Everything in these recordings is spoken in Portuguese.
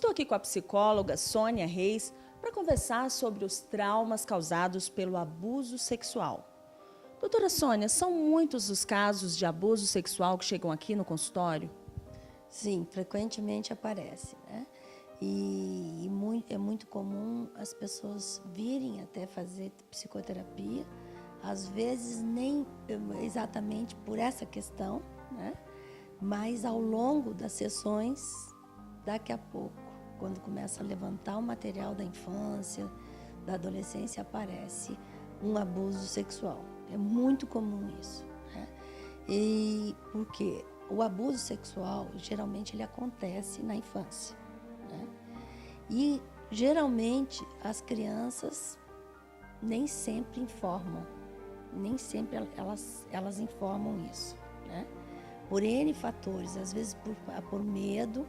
Estou aqui com a psicóloga Sônia Reis para conversar sobre os traumas causados pelo abuso sexual. Doutora Sônia, são muitos os casos de abuso sexual que chegam aqui no consultório? Sim, frequentemente aparece, né? É muito comum as pessoas virem até fazer psicoterapia, às vezes nem exatamente por essa questão, né? Mas ao longo das sessões, daqui a pouco, quando começa a levantar o material da infância, da adolescência, aparece um abuso sexual. É muito comum isso, né? E por quê? O abuso sexual, geralmente, ele acontece na infância, né? E, geralmente, as crianças nem sempre informam, nem sempre elas informam isso, né? Por N fatores, às vezes por medo,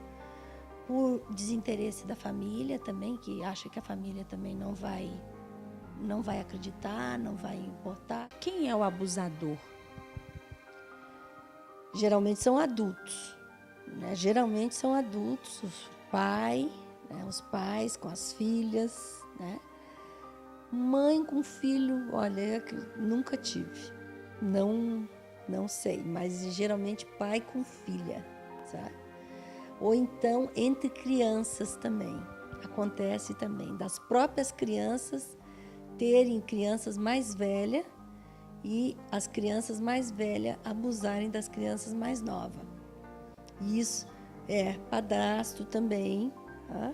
por desinteresse da família também, que acha que a família também não vai acreditar, não vai importar. Quem é o abusador? Geralmente são adultos, né? Geralmente são adultos, os pais com as filhas, né? Mãe com filho, olha, nunca tive, não sei, mas geralmente pai com filha, sabe? Ou então entre crianças também, acontece também, das próprias crianças terem crianças mais velhas e as crianças mais velhas abusarem das crianças mais novas. Isso é padrasto também, tá?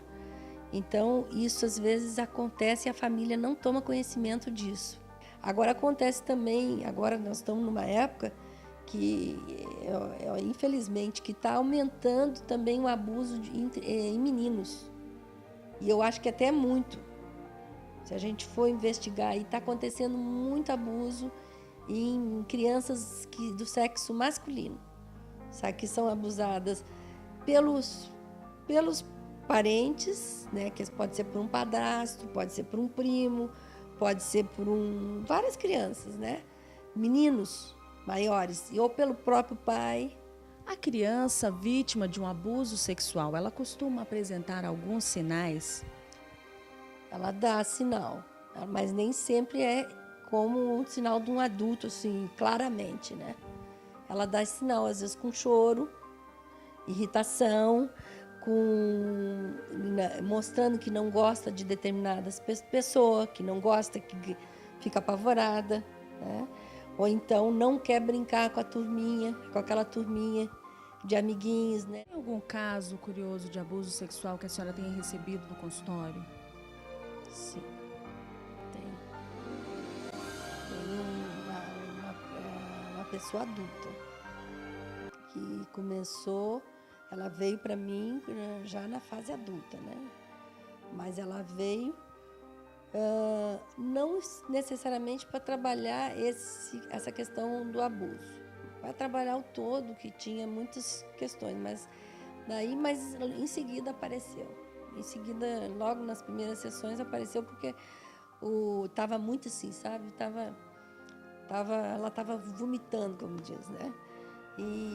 Então, isso às vezes acontece e a família não toma conhecimento disso. Agora acontece também, agora nós estamos numa época que, infelizmente, que está aumentando também o abuso em meninos. E eu acho que até muito. Se a gente for investigar, está acontecendo muito abuso em crianças do sexo masculino, sabe, que são abusadas pelos parentes, né, que pode ser por um padrasto, pode ser por um primo, pode ser por várias crianças, né, meninos maiores, ou pelo próprio pai. A criança vítima de um abuso sexual, ela costuma apresentar alguns sinais? Ela dá sinal, mas nem sempre é como um sinal de um adulto, assim, claramente, né? Ela dá sinal, às vezes, com choro, irritação, mostrando que não gosta de determinadas pessoas, que não gosta, que fica apavorada, né? Ou então não quer brincar com aquela turminha de amiguinhos, né? Tem algum caso curioso de abuso sexual que a senhora tenha recebido no consultório? Sim, tem. Uma pessoa adulta que começou, ela veio para mim já na fase adulta, né? Mas ela veio não necessariamente para trabalhar essa questão do abuso, para trabalhar o todo, que tinha muitas questões, mas em seguida apareceu. Em seguida, logo nas primeiras sessões, apareceu porque estava muito assim, sabe? Ela estava vomitando, como diz, né?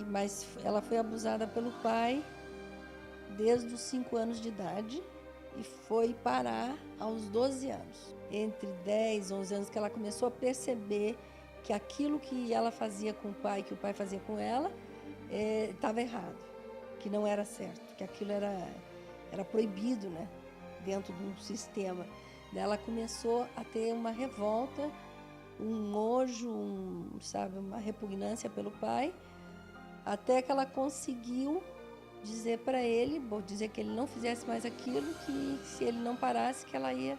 Mas ela foi abusada pelo pai desde os 5 anos de idade e foi parar aos 12 anos. Entre 10 e 11 anos que ela começou a perceber que aquilo que ela fazia com o pai, que o pai fazia com ela, estava errado, que não era certo, que aquilo era proibido, né, dentro de um sistema. Ela começou a ter uma revolta, um nojo, uma repugnância pelo pai, até que ela conseguiu dizer para ele, dizer que ele não fizesse mais aquilo, que se ele não parasse, que ela ia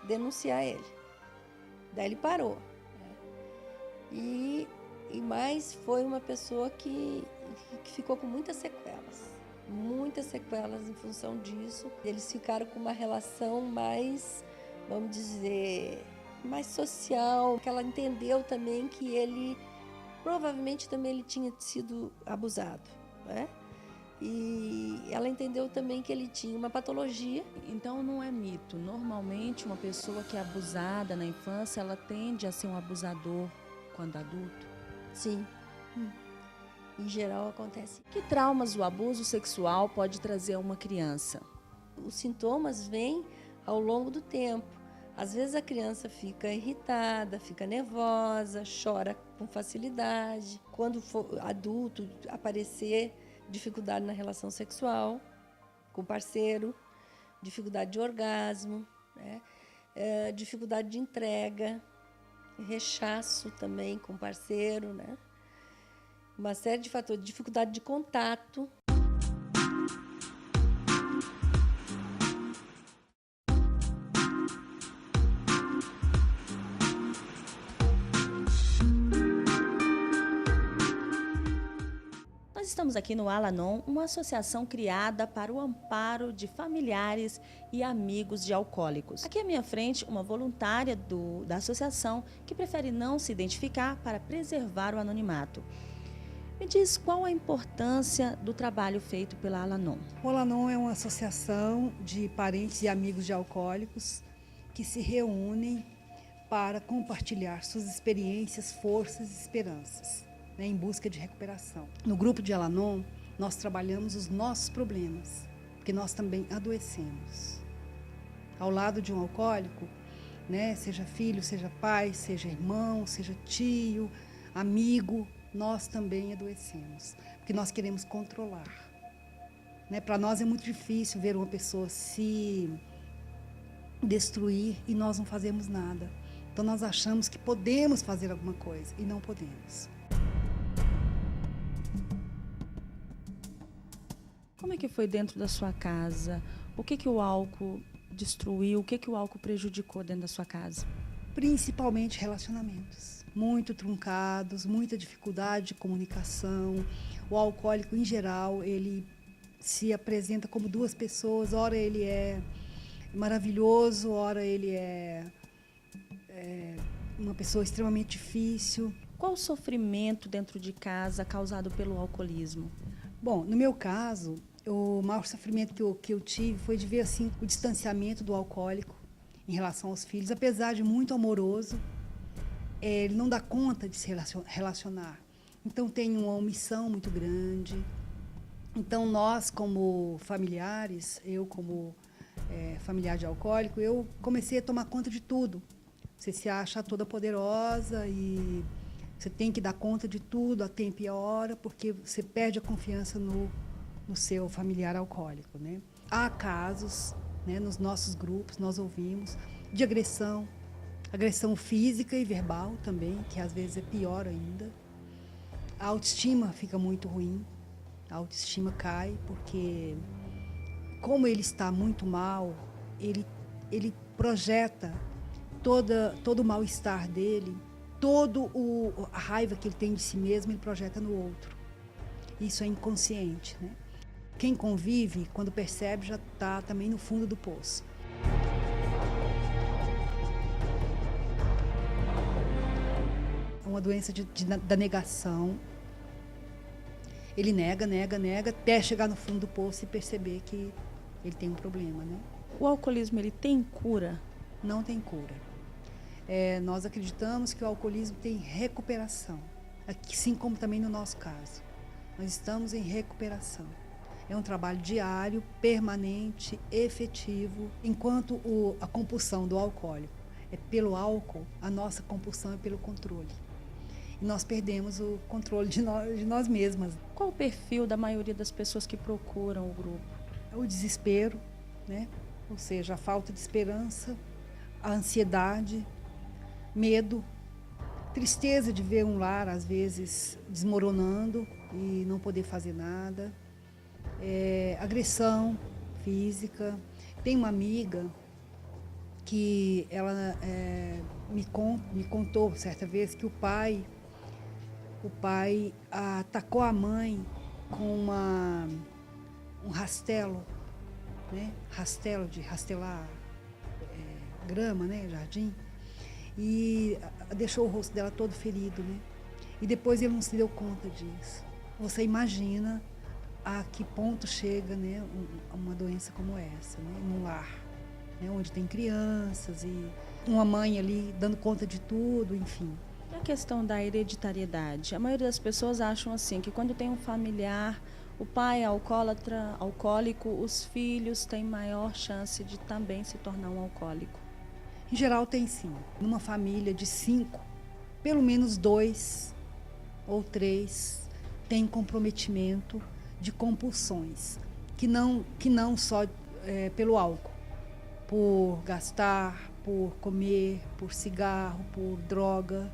denunciar ele. Daí ele parou. Mas foi uma pessoa que ficou com muitas sequelas em função disso. Eles ficaram com uma relação mais, vamos dizer, mais social, que ela entendeu também que ele, provavelmente também ele tinha sido abusado, né? E ela entendeu também que ele tinha uma patologia. Então não é mito. Normalmente uma pessoa que é abusada na infância, ela tende a ser um abusador quando adulto? Sim. Em geral acontece. Que traumas o abuso sexual pode trazer a uma criança? os sintomas vêm ao longo do tempo. Às vezes a criança fica irritada, fica nervosa, chora com facilidade. Quando for adulto, aparecer dificuldade na relação sexual com o parceiro, dificuldade de orgasmo, né? Dificuldade de entrega, rechaço também com o parceiro, né? Uma série de fatores, dificuldade de contato. Nós estamos aqui no Al-Anon, uma associação criada para o amparo de familiares e amigos de alcoólicos. Aqui à minha frente, uma voluntária da associação que prefere não se identificar para preservar o anonimato. Me diz qual a importância do trabalho feito pela Al-Anon. O Al-Anon é uma associação de parentes e amigos de alcoólicos que se reúnem para compartilhar suas experiências, forças e esperanças, né, em busca de recuperação. No grupo de Al-Anon, nós trabalhamos os nossos problemas, porque nós também adoecemos. Ao lado de um alcoólico, né, seja filho, seja pai, seja irmão, seja tio, amigo, nós também adoecemos, porque nós queremos controlar. Né? Para nós é muito difícil ver uma pessoa se destruir e nós não fazemos nada. Então nós achamos que podemos fazer alguma coisa e não podemos. Como é que foi dentro da sua casa? O que o álcool destruiu? O que o álcool prejudicou dentro da sua casa? Principalmente relacionamentos, muito truncados, muita dificuldade de comunicação. O alcoólico, em geral, ele se apresenta como duas pessoas. Ora ele é maravilhoso, ora ele é uma pessoa extremamente difícil. Qual o sofrimento dentro de casa causado pelo alcoolismo? Bom, no meu caso, o maior sofrimento que eu tive foi de ver assim, o distanciamento do alcoólico em relação aos filhos. Apesar de muito amoroso, ele não dá conta de se relacionar. Então tem uma omissão muito grande. Então nós, como familiares, eu como familiar de alcoólico, eu comecei a tomar conta de tudo. Você se acha toda poderosa e você tem que dar conta de tudo a tempo e a hora, porque você perde a confiança no seu familiar alcoólico, né? Há casos, né, nos nossos grupos, nós ouvimos, de agressão física e verbal também, que às vezes é pior ainda. A autoestima fica muito ruim, a autoestima cai, porque como ele está muito mal, ele projeta todo o mal-estar dele, a raiva que ele tem de si mesmo, ele projeta no outro. Isso é inconsciente, né? Quem convive, quando percebe, já está também no fundo do poço. É uma doença da negação. Ele nega, até chegar no fundo do poço e perceber que ele tem um problema, né? O alcoolismo, ele tem cura? Não tem cura. Nós acreditamos que o alcoolismo tem recuperação, assim como também no nosso caso. Nós estamos em recuperação. É um trabalho diário, permanente, efetivo, enquanto a compulsão do alcoólico é pelo álcool, a nossa compulsão é pelo controle. E nós perdemos o controle de nós mesmas. Qual o perfil da maioria das pessoas que procuram o grupo? É o desespero, né? Ou seja, a falta de esperança, a ansiedade, medo, tristeza de ver um lar, às vezes, desmoronando e não poder fazer nada. Agressão física. Tem uma amiga que ela me contou certa vez que o pai atacou a mãe com um rastelo, né? Rastelo de rastelar grama, né? Jardim. E deixou o rosto dela todo ferido, né? E depois ele não se deu conta disso. Você imagina a que ponto chega, né, uma doença como essa, né, num lar, né, onde tem crianças e uma mãe ali dando conta de tudo, enfim. E a questão da hereditariedade? A maioria das pessoas acham assim, que quando tem um familiar o pai é alcoólatra, alcoólico, os filhos têm maior chance de também se tornar um alcoólico? Em geral, tem sim. Numa família de 5, pelo menos 2 ou 3 têm comprometimento de compulsões, que não só pelo álcool, por gastar, por comer, por cigarro, por droga,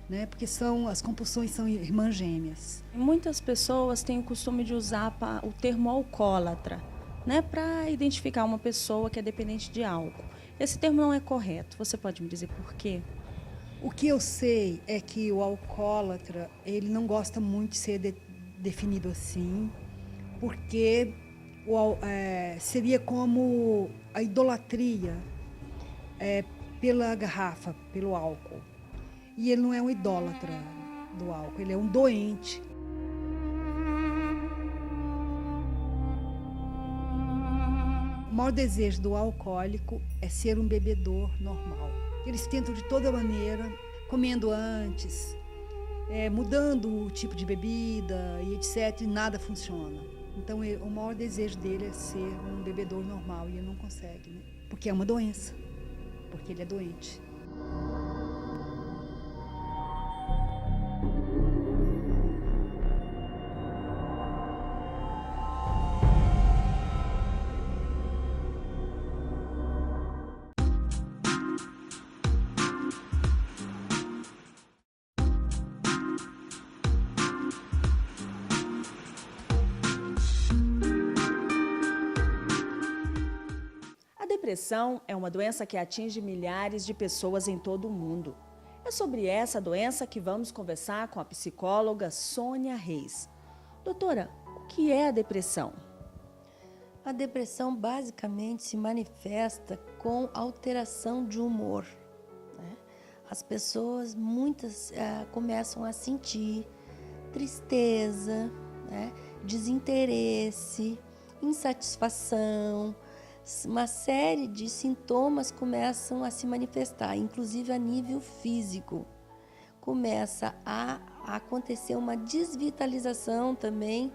né? Porque as compulsões são irmãs gêmeas. Muitas pessoas têm o costume de usar o termo alcoólatra, né, para identificar uma pessoa que é dependente de álcool. Esse termo não é correto. Você pode me dizer por quê? O que eu sei é que o alcoólatra, ele não gosta muito de ser definido assim, porque seria como a idolatria pela garrafa, pelo álcool. E ele não é um idólatra do álcool, ele é um doente. O maior desejo do alcoólico é ser um bebedor normal. Eles tentam de toda maneira, comendo antes, mudando o tipo de bebida e etc, e nada funciona. Então o maior desejo dele é ser um bebedor normal e ele não consegue, né? Porque é uma doença, porque ele é doente. A depressão é uma doença que atinge milhares de pessoas em todo o mundo. É sobre essa doença que vamos conversar com a psicóloga Sônia Reis. Doutora, o que é a depressão? A depressão basicamente se manifesta com alteração de humor, né? As pessoas, muitas, começam a sentir tristeza, né? Desinteresse, insatisfação, uma série de sintomas começam a se manifestar, inclusive a nível físico. Começa a acontecer uma desvitalização também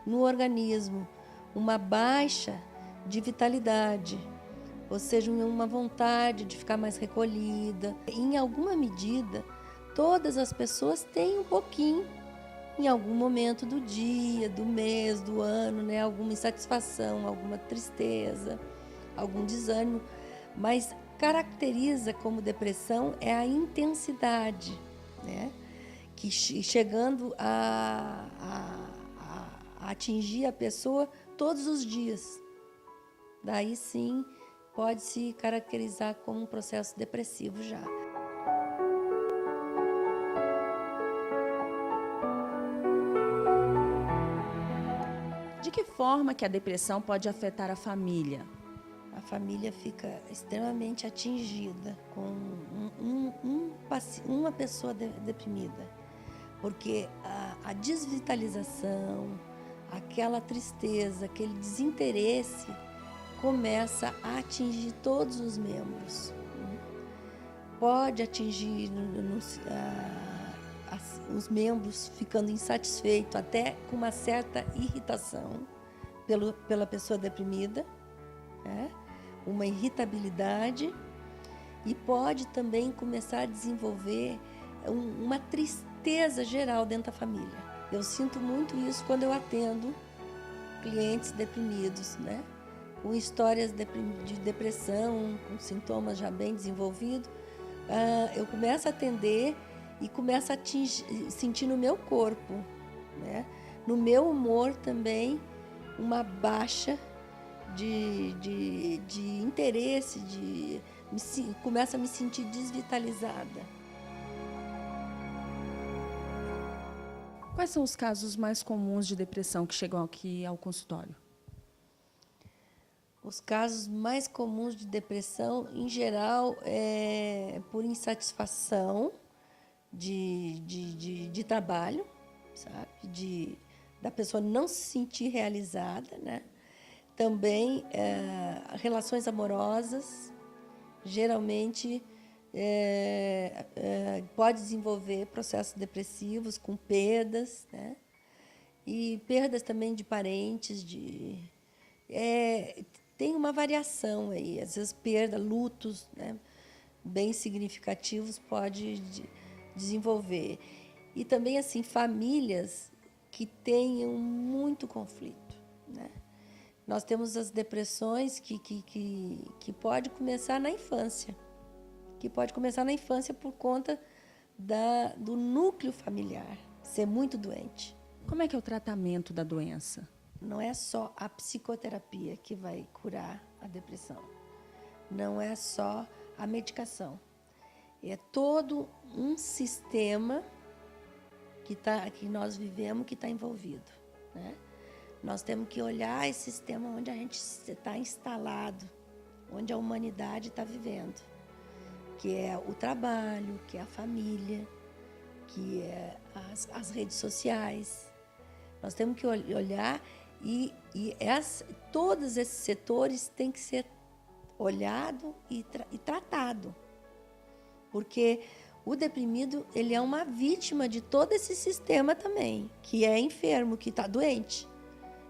no organismo, uma baixa de vitalidade, ou seja, uma vontade de ficar mais recolhida. Em alguma medida, todas as pessoas têm um pouquinho, em algum momento do dia, do mês, do ano, né? Alguma insatisfação, alguma tristeza, algum desânimo, mas caracteriza como depressão é a intensidade, né? Que chegando a atingir a pessoa todos os dias. Daí sim pode se caracterizar como um processo depressivo já. De que forma que a depressão pode afetar a família? A família fica extremamente atingida com uma pessoa deprimida, porque a desvitalização, aquela tristeza, aquele desinteresse começa a atingir todos os membros. Pode atingir os membros ficando insatisfeitos, até com uma certa irritação pela pessoa deprimida, né? Uma irritabilidade, e pode também começar a desenvolver uma tristeza geral dentro da família. Eu sinto muito isso quando eu atendo clientes deprimidos, né? Com histórias de depressão, com sintomas já bem desenvolvidos. Eu começo a atender e começo a sentir no meu corpo, né? No meu humor também, uma baixa de interesse, começo a me sentir desvitalizada. Quais são os casos mais comuns de depressão que chegam aqui ao consultório? Os casos mais comuns de depressão, em geral, é por insatisfação de trabalho, sabe? Da pessoa não se sentir realizada, né? Também relações amorosas, geralmente pode desenvolver processos depressivos com perdas, né? e perdas também de parentes, tem uma variação aí, às vezes perda, lutos, né, bem significativos pode desenvolver. E também assim famílias que tenham muito conflito, né? Nós temos as depressões que pode começar na infância, por conta do núcleo familiar ser muito doente. Como é que é o tratamento da doença? Não é só a psicoterapia que vai curar a depressão. Não é só a medicação. É todo um sistema que nós vivemos que está envolvido, né? Nós temos que olhar esse sistema onde a gente está instalado, onde a humanidade está vivendo, que é o trabalho, que é a família, que é as redes sociais. Nós temos que olhar todos esses setores têm que ser olhado e tratado, porque o deprimido ele é uma vítima de todo esse sistema também, que é enfermo, que está doente.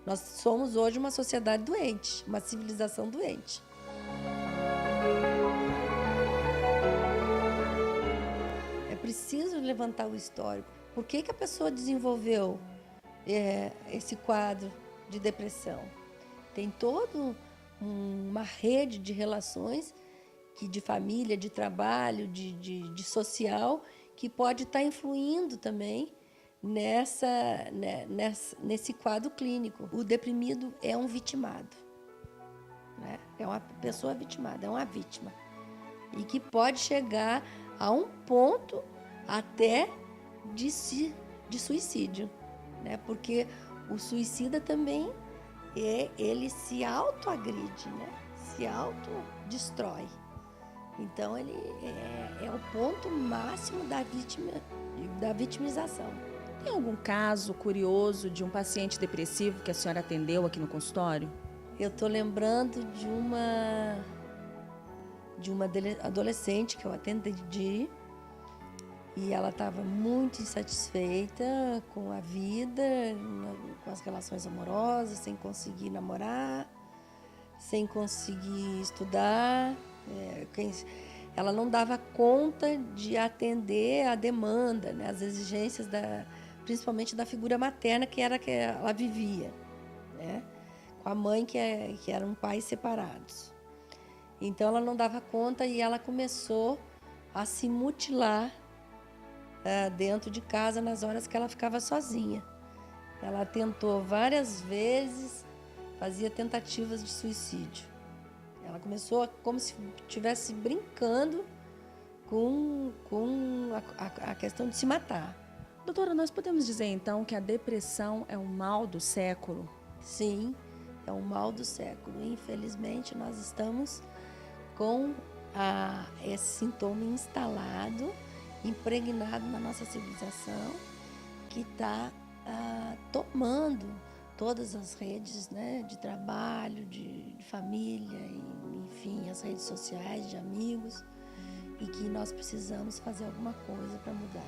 Nós somos hoje uma sociedade doente, uma civilização doente. É preciso levantar o histórico. Por que a pessoa desenvolveu esse quadro de depressão? Tem toda uma rede de relações, de família, de trabalho, de social, que pode estar influindo também nesse quadro clínico. O deprimido é um vitimado, né? É uma pessoa vitimada, é uma vítima. E que pode chegar a um ponto até de suicídio, né? Porque o suicida também, ele se autoagride, né? Se autodestrói. Então, ele é o ponto máximo da vitimização. Tem algum caso curioso de um paciente depressivo que a senhora atendeu aqui no consultório? Eu estou lembrando de uma adolescente que eu atendi e ela estava muito insatisfeita com a vida, com as relações amorosas, sem conseguir namorar, sem conseguir estudar. Ela não dava conta de atender a demanda, né, as exigências principalmente da figura materna que ela vivia, né, com a mãe que eram pais separados. Então ela não dava conta e ela começou a se mutilar dentro de casa nas horas que ela ficava sozinha. Ela tentou várias vezes, fazia tentativas de suicídio. Ela começou como se estivesse brincando com a questão de se matar. Doutora, nós podemos dizer então que a depressão é o mal do século? Sim, é o mal do século. Infelizmente, nós estamos com esse sintoma instalado, impregnado na nossa civilização, que está tomando todas as redes, né, de trabalho, de família, enfim, as redes sociais, de amigos, e que nós precisamos fazer alguma coisa para mudar.